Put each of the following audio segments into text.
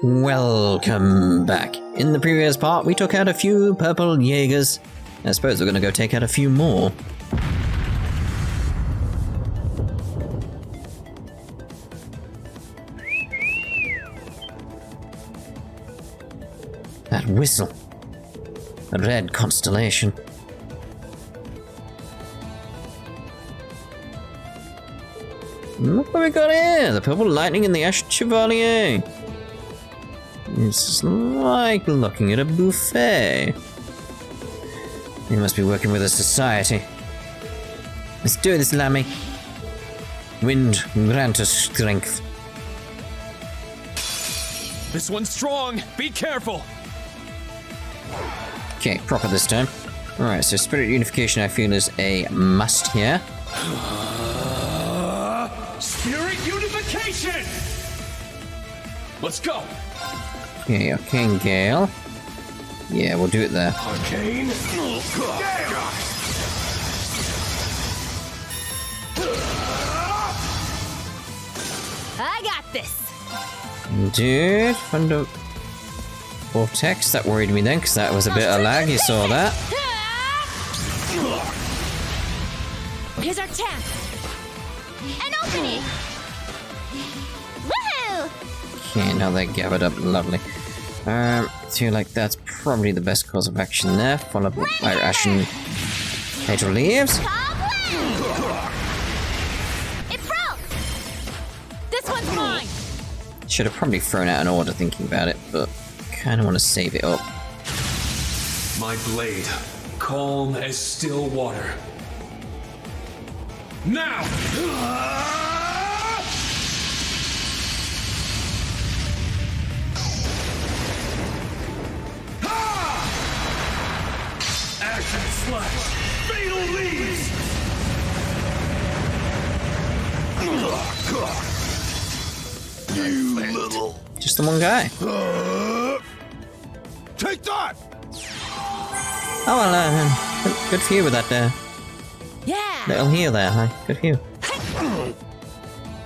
Welcome back. In the previous part, we took out a few purple Jaegers. I suppose we're gonna go take out a few more. That whistle. A red constellation. Look what we got here! The purple lightning and the ash chevalier. It's like looking at a buffet. You must be working with a society. Let's do this, Lammy. Wind, grant us strength. This one's strong. Be careful. Okay, proper this time. Alright, so spirit unification I feel is a must here. Spirit unification! Let's go! Okay, Arcane Gale. Yeah, we'll do it there. Arcane? I got this! Dude, Thunder Vortex, that worried me then, because that was a bit of lag, you saw that. Here's our chance! An opening! Woohoo! Okay, now they're gathered up, lovely. Feel like that's probably the best course of action there, followed by Ashen Fatal Leaves. It broke! This one's mine! Should have probably thrown out an order thinking about it, but kind of want to save it up. My blade, calm as still water. Now! Action slash! Fatal leaves! You little... Just the one guy. Take that! Oh well, good for you with that Yeah! little heal there, huh? Good for you.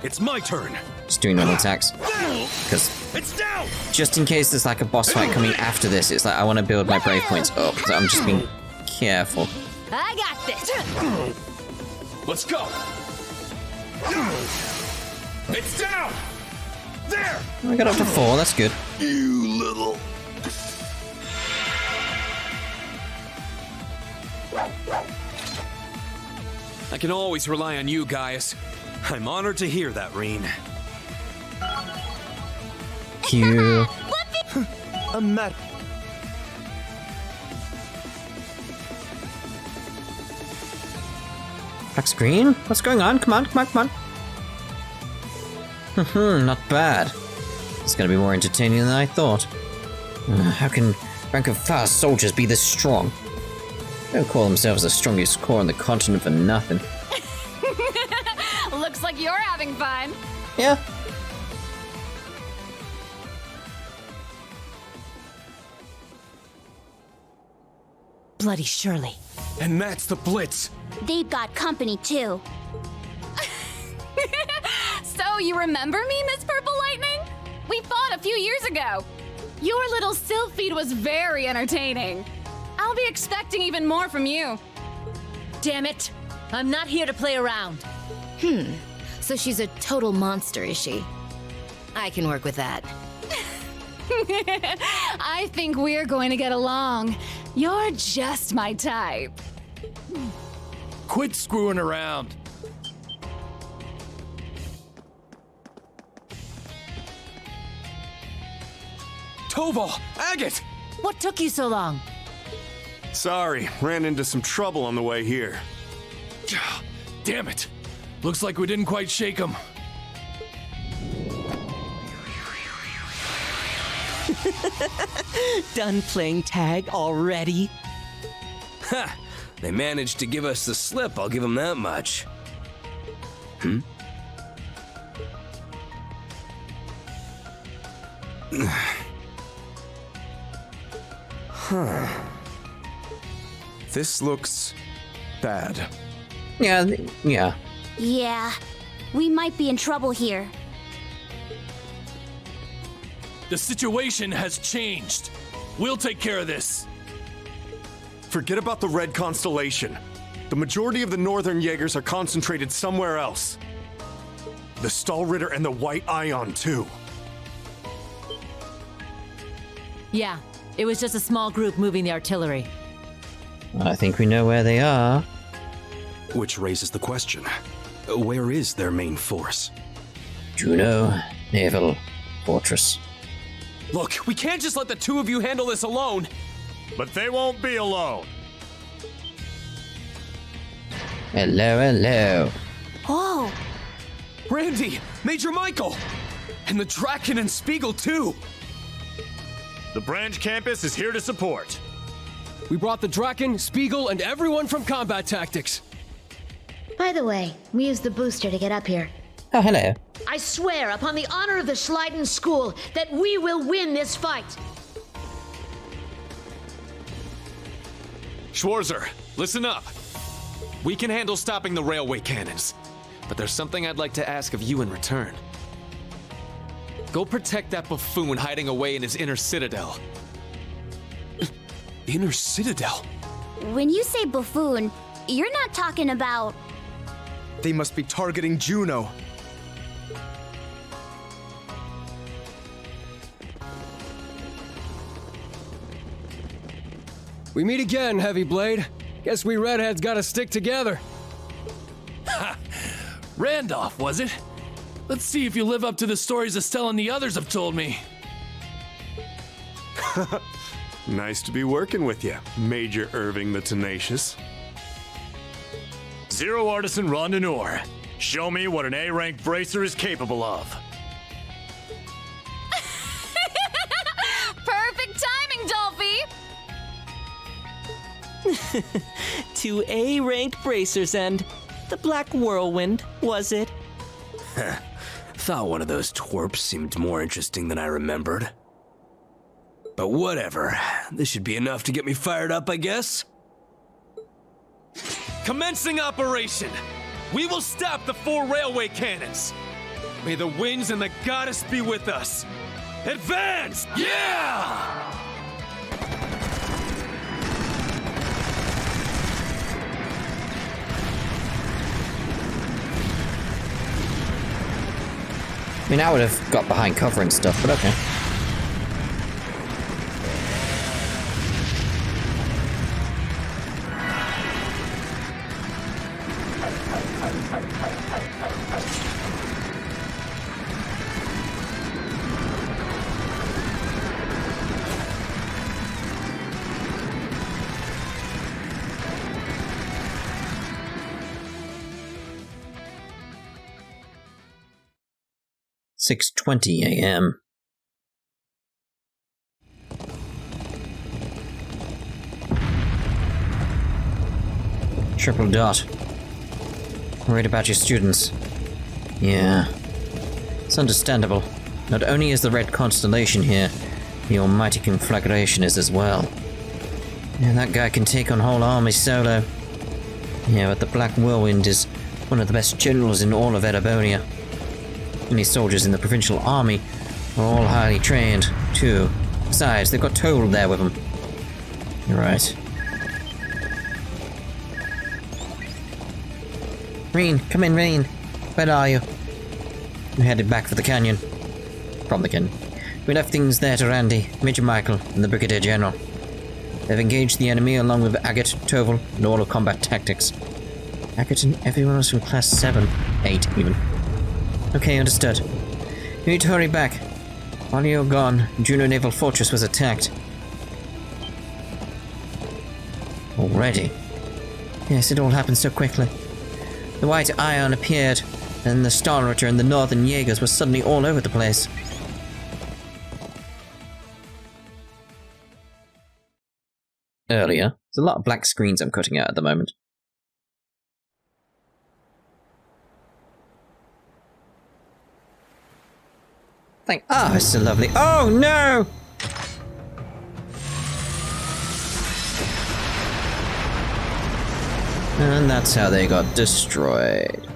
It's my turn. Just doing normal attacks. Because It's down! just in case there's like a boss fight coming after this, it's like I want to build my brave points up, so I'm just being careful. I got this! Let's go! It's down! There! I got up to 4, that's good. You little... I can always rely on you guys. I'm honored to hear that, Rean. Q. A met. Black screen? What's going on? Come on, come on, come on. Not bad. It's gonna be more entertaining than I thought. How can rank of fast soldiers be this strong? They don't call themselves the strongest corps on the continent for nothing. Looks like you're having fun. Yeah. Bloody Shirley. And that's the Blitz. They've got company too. So you remember me, Miss Purple Lightning? We fought a few years ago. Your little sylph feed was very entertaining. I'll be expecting even more from you. Damn it! I'm not here to play around. So she's a total monster, is she? I can work with that. I think we're going to get along. You're just my type. Quit screwing around. Towa! Agate! What took you so long? Sorry, ran into some trouble on the way here. Damn it! Looks like we didn't quite shake them. Done playing tag already? Ha! They managed to give us the slip, I'll give them that much. This looks... bad. Yeah, yeah. Yeah, we might be in trouble here. The situation has changed. We'll take care of this. Forget about the Red Constellation. The majority of the Northern Jaegers are concentrated somewhere else. The Stahlritter and the White Ion, too. Yeah, it was just a small group moving the artillery. I think we know where they are. Which raises the question, where is their main force? Juno Naval Fortress. Look, we can't just let the two of you handle this alone. But they won't be alone. Hello, hello. Oh, Randy, Major Michael, and the Draken and Spiegel too. The branch campus is here to support. We brought the Draken, Spiegel, and everyone from combat tactics. by the way, we used the booster to get up here. Oh, hello. I swear upon the honor of the Schleiden School that we will win this fight. Schwarzer, listen up. We can handle stopping the railway cannons, but there's something I'd like to ask of you in return. Go protect that buffoon hiding away in his inner citadel. Inner citadel? When you say buffoon, you're not talking about... They must be targeting Juno. We meet again, Heavy Blade. Guess we redheads gotta stick together. Ha! Randolph, was it? Let's see if you live up to the stories Estelle and the others have told me. Nice to be working with you, Major Irving the Tenacious. Zero Artisan Rondineur. Show me what an A-rank bracer is capable of. Perfect timing, Dolphy! 2 A-ranked bracers and the Black Whirlwind, was it? Thought one of those twerps seemed more interesting than I remembered. But whatever. This should be enough to get me fired up, I guess. Commencing operation! We will stop the 4 railway cannons! May the winds and the goddess be with us! Advance! Yeah! I mean, I would have got behind cover and stuff, but okay. "6:20 a.m. Triple dot. Worried about your students. Yeah. It's understandable. Not only is the Red Constellation here, the almighty conflagration is as well. Yeah, that guy can take on whole armies solo. Yeah, but the Black Whirlwind is one of the best generals in all of Erebonia. Many soldiers in the provincial army are all highly trained, too. Besides, they've got Towa there with them. You're right. Rean, come in, Rean. Where are you? We headed back for the canyon. From the canyon. We left things there to Randy, Major Michael, and the Brigadier General. They've engaged the enemy along with Agate, Toval, and all of combat tactics. Agate and everyone else from Class 7, 8 even. Okay, understood. You need to hurry back. While you're gone, Juno Naval Fortress was attacked. Already? Yes, it all happened so quickly. The White Ion appeared, and the Stahlritter and the Northern Jaegers were suddenly all over the place. Earlier, there's a lot of black screens I'm cutting out at the moment. Oh, it's so lovely. Oh, no! And that's how they got destroyed.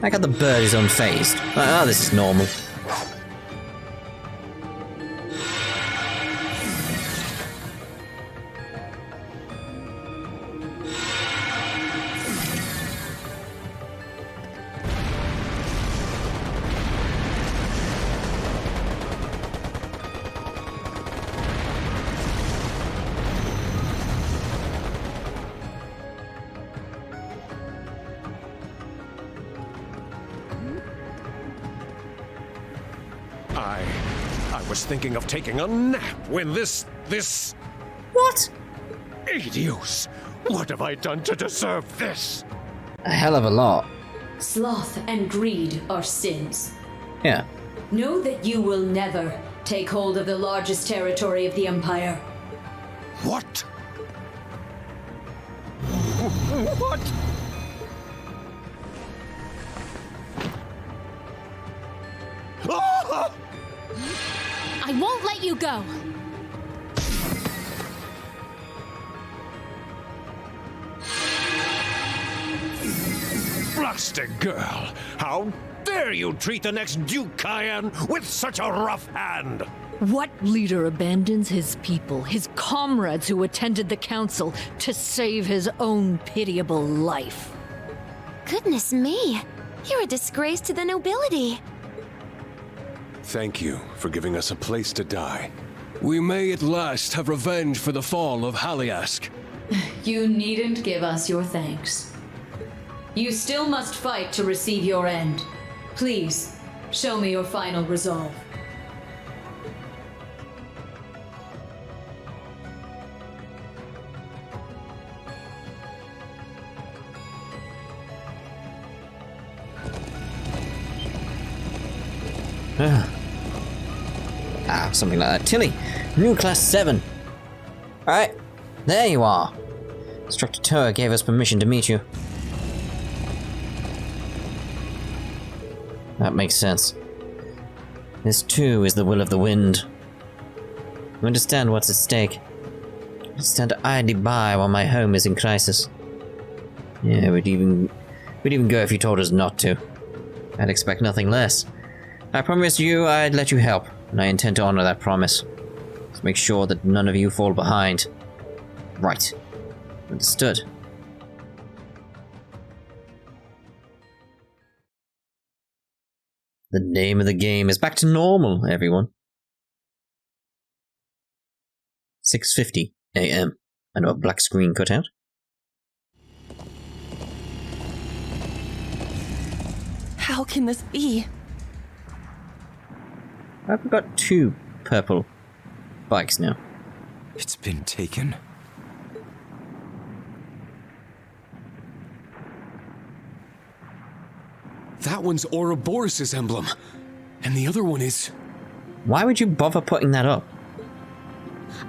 like how the bird is unfazed. Oh, this is normal. I was thinking of taking a nap when this... What? Adios! What have I done to deserve this? A hell of a lot. Sloth and greed are sins. Yeah. Know that you will never take hold of the largest territory of the Empire. What? What? Ah! I won't let you go! Blasted girl! How dare you treat the next Duke Cayenne with such a rough hand! What leader abandons his people, his comrades who attended the council, to save his own pitiable life? Goodness me. You're a disgrace to the nobility. Thank you for giving us a place to die. We may at last have revenge for the fall of Haliask. You needn't give us your thanks. You still must fight to receive your end. Please, show me your final resolve. Something like that. Tilly, new Class 7. Alright, there you are. Instructor Towa gave us permission to meet you. That makes sense. This too is the will of the wind. You understand what's at stake. You stand idly by while my home is in crisis. Yeah, we'd even go if you told us not to. I'd expect nothing less. I promised you I'd let you help, and I intend to honor that promise. To make sure that none of you fall behind. Right. Understood. The name of the game is back to normal, everyone. 6:50 a.m. I know a black screen cut out. How can this be? I've got 2 purple bikes now. It's been taken. That one's Ouroboros' emblem. And the other one is... Why would you bother putting that up?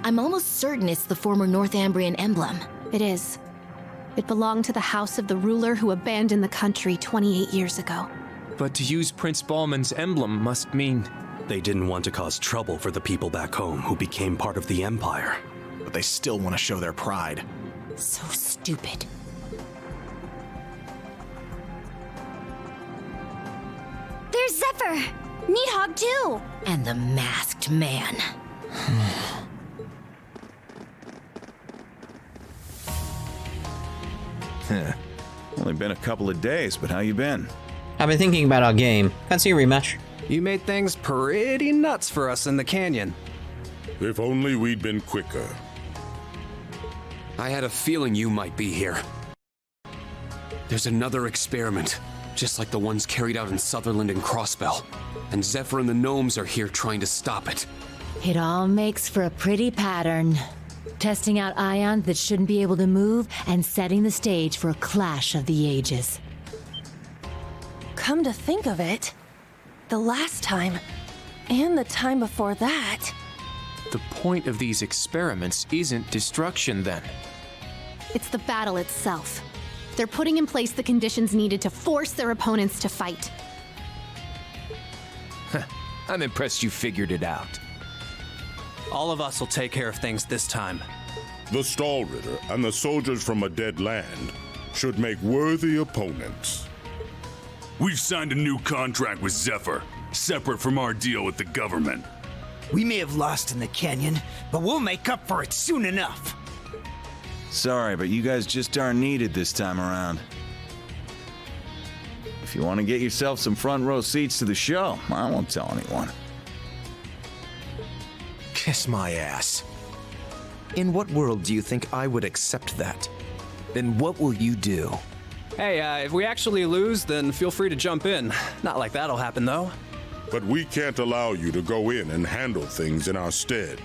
I'm almost certain it's the former Northumbrian emblem. It is. It belonged to the house of the ruler who abandoned the country 28 years ago. But to use Prince Ballman's emblem must mean... They didn't want to cause trouble for the people back home who became part of the Empire. But they still want to show their pride. So stupid. There's Zephyr! Needhog too! And the masked man. Only been a couple of days, but how you been? I've been thinking about our game. Fancy a rematch? You made things pretty nuts for us in the canyon. If only we'd been quicker. I had a feeling you might be here. There's another experiment, just like the ones carried out in Sutherland and Crossbell. And Zephyr and the gnomes are here trying to stop it. It all makes for a pretty pattern. Testing out ions that shouldn't be able to move and setting the stage for a clash of the ages. Come to think of it, the last time, and the time before that... The point of these experiments isn't destruction, then. It's the battle itself. They're putting in place the conditions needed to force their opponents to fight. I'm impressed you figured it out. All of us will take care of things this time. The Stall Ritter and the soldiers from a dead land should make worthy opponents. We've signed a new contract with Zephyr, separate from our deal with the government. We may have lost in the canyon, but we'll make up for it soon enough. Sorry, but you guys just aren't needed this time around. If you want to get yourself some front row seats to the show, I won't tell anyone. Kiss my ass. In what world do you think I would accept that? Then what will you do? Hey, if we actually lose, then feel free to jump in. Not like that'll happen, though. But we can't allow you to go in and handle things in our stead.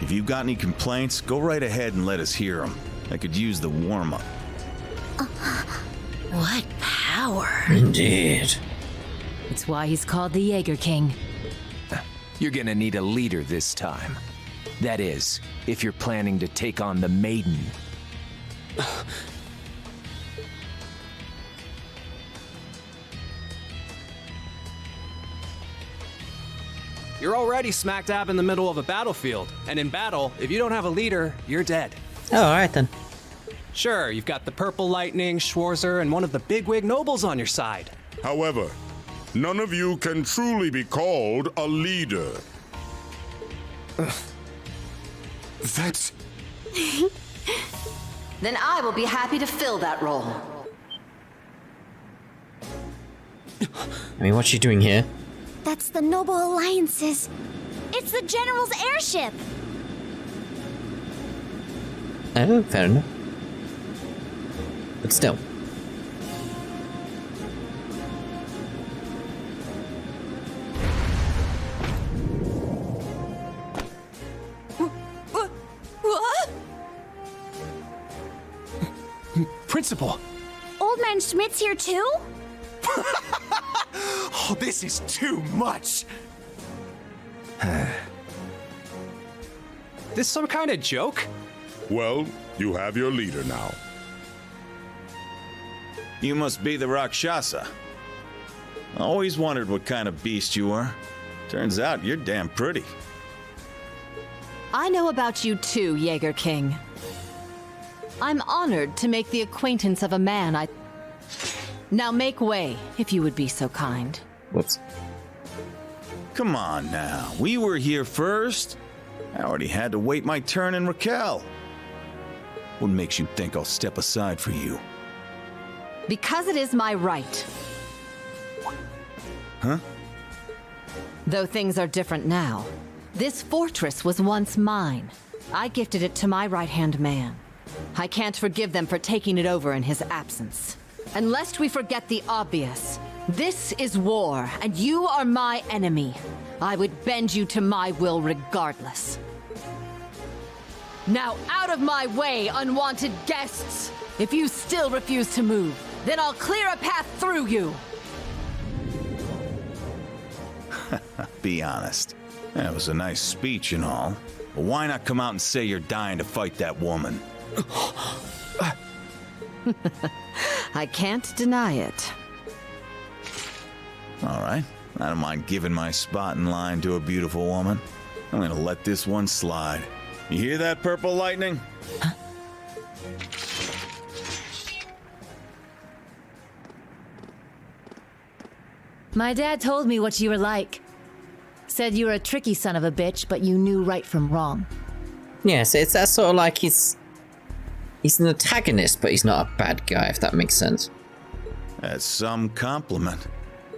If you've got any complaints, go right ahead and let us hear them. I could use the warm-up. What power. Indeed. It's why he's called the Jaeger King. You're gonna need a leader this time. That is, if you're planning to take on the Maiden. You're already smack dab in the middle of a battlefield, and in battle, if you don't have a leader, you're dead. Oh, alright then. Sure, you've got the Purple Lightning, Schwarzer, and one of the bigwig nobles on your side. However, none of you can truly be called a leader. That's... Then I will be happy to fill that role. I mean, what's she doing here? That's the Noble Alliance's. It's the General's airship. Oh, fair enough. But still. What? Principal! Old Man Schmidt's here too? Oh, this is too much! This some kind of joke? Well, you have your leader now. You must be the Rakshasa. I always wondered what kind of beast you were. Turns out you're damn pretty. I know about you too, Jaeger King. I'm honored to make the acquaintance of a man I... Now make way, if you would be so kind. Whoops. Come on now, we were here first. I already had to wait my turn in Raquel. What makes you think I'll step aside for you? Because it is my right. Huh? Though things are different now. This fortress was once mine. I gifted it to my right-hand man. I can't forgive them for taking it over in his absence. And lest we forget the obvious, this is war, and you are my enemy. I would bend you to my will regardless. Now out of my way, unwanted guests! If you still refuse to move, then I'll clear a path through you! Be honest. That was a nice speech and all. But why not come out and say you're dying to fight that woman? I can't deny it. All right. I don't mind giving my spot in line to a beautiful woman. I'm gonna let this one slide. You hear that, Purple Lightning? Huh? My dad told me what you were like. Said you were a tricky son of a bitch, but you knew right from wrong. Yeah, so it's that sort of like he's an antagonist, but he's not a bad guy, if that makes sense. That's some compliment.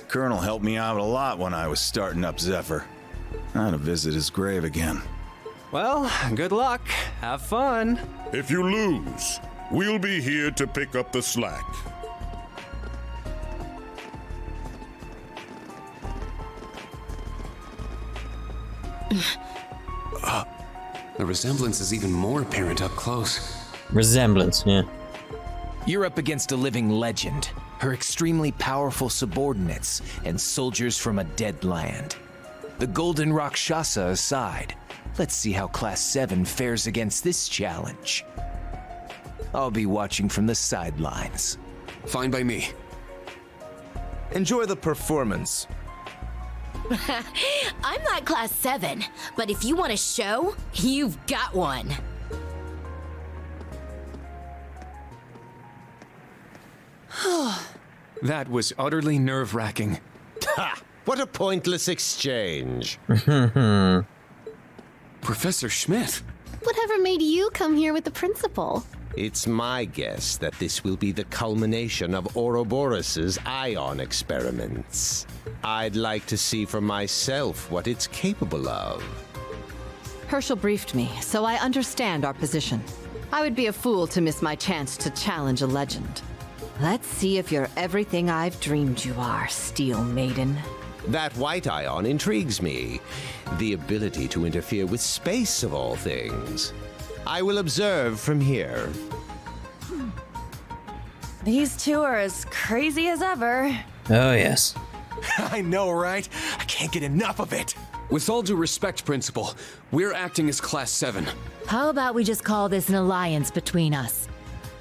Colonel helped me out a lot when I was starting up Zephyr. I ought to visit his grave again. Well, good luck. Have fun. If you lose, we'll be here to pick up the slack. The resemblance is even more apparent up close. Resemblance, yeah. You're up against a living legend, her extremely powerful subordinates, and soldiers from a dead land. The Golden Rakshasa aside, let's see how Class VII fares against this challenge. I'll be watching from the sidelines. Fine by me. Enjoy the performance. I'm not Class 7, but if you want a show, you've got one. That was utterly nerve-wracking. Ha! What a pointless exchange. Professor Schmidt. Whatever made you come here with the principal? It's my guess that this will be the culmination of Ouroboros' ion experiments. I'd like to see for myself what it's capable of. Herschel briefed me, so I understand our position. I would be a fool to miss my chance to challenge a legend. Let's see if you're everything I've dreamed you are, Steel Maiden. That white ion intrigues me. The ability to interfere with space, of all things. I will observe from here. These two are as crazy as ever. Oh, yes. I know, right? I can't get enough of it. With all due respect, Principal, we're acting as Class VII. How about we just call this an alliance between us?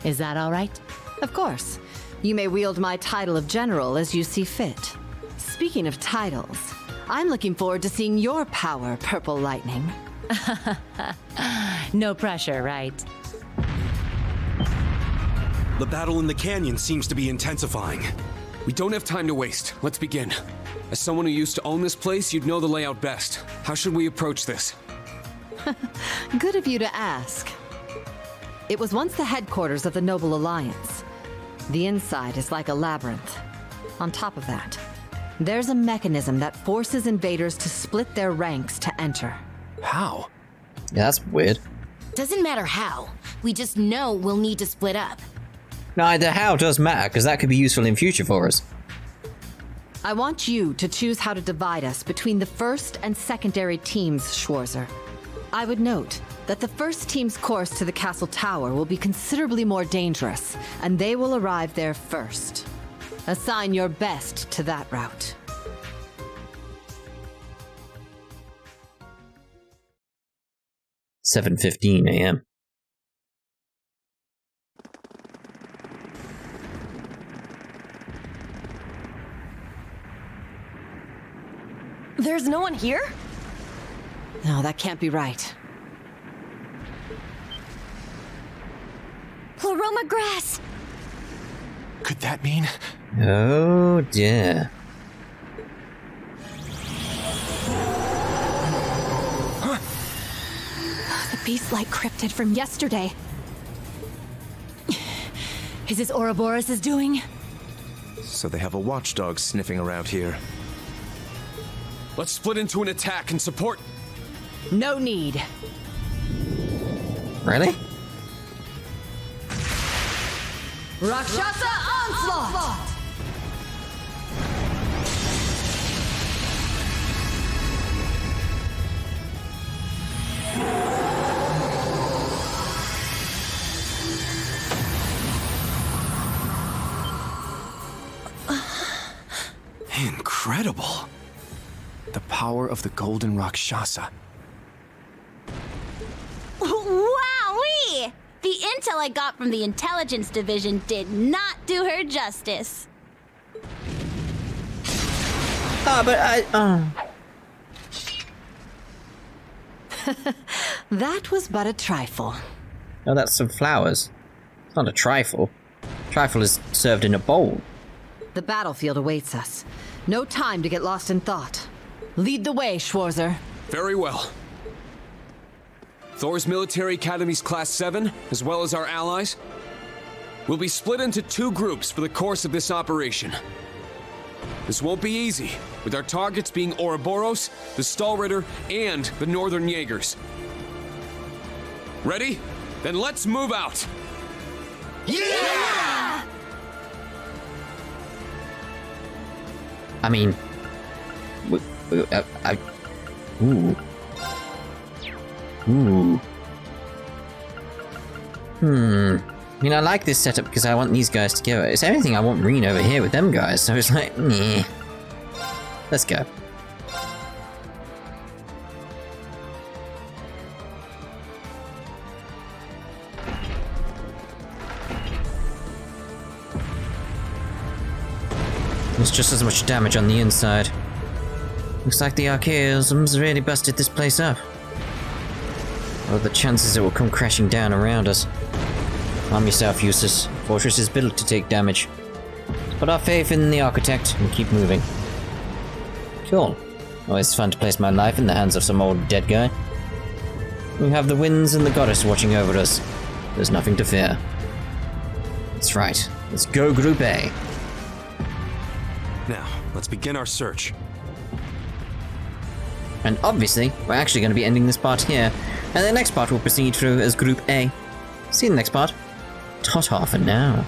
Is that all right? Of course. You may wield my title of general as you see fit. Speaking of titles, I'm looking forward to seeing your power, Purple Lightning. No pressure, right? The battle in the canyon seems to be intensifying. We don't have time to waste. Let's begin. As someone who used to own this place, you'd know the layout best. How should we approach this? Good of you to ask. It was once the headquarters of the Noble Alliance. The inside is like a labyrinth. On top of that, there's a mechanism that forces invaders to split their ranks to enter. How? Yeah, that's weird. Doesn't matter how. We just know we'll need to split up. No, the how does matter, because that could be useful in future for us. I want you to choose how to divide us between the first and secondary teams, Schwarzer. I would note that the first team's course to the castle tower will be considerably more dangerous, and they will arrive there first. Assign your best to that route. (7:15 a.m.) There's no one here? No, that can't be right. Pleroma grass! Could that mean? Oh dear. The beast-like cryptid from yesterday. Is this Ouroboros' doing? So they have a watchdog sniffing around here. Let's split into an attack and support. No need. Really? Rakshasa Onslaught! Incredible. The power of the Golden Rakshasa. Wowee! The intel I got from the intelligence division did not do her justice. Ah, but That was but a trifle. Oh, that's some flowers. It's not a trifle. Trifle is served in a bowl. The battlefield awaits us. No time to get lost in thought. Lead the way, Schwarzer. Very well. Thors Military Academy's Class VII, as well as our allies, will be split into two groups for the course of this operation. This won't be easy, with our targets being Ouroboros, the Stahlritter, and the Northern Jaegers. Ready? Then let's move out! Yeah! I mean... Ooh. Ooh. I mean, I like this setup because I want these guys together. It's anything, I want Rean over here with them guys, so it's like, meh. Let's go. There's just as much damage on the inside. Looks like the archaisms really busted this place up. What are the chances it will come crashing down around us? Calm yourself, Eustace. Fortress is built to take damage. Put our faith in the architect and keep moving. Cool. Always fun to place my life in the hands of some old dead guy. We have the winds and the goddess watching over us. There's nothing to fear. That's right. Let's go Group A. Now, let's begin our search. And obviously, we're actually going to be ending this part here, and the next part will proceed through as Group A. See you in the next part. Ta-ta for now.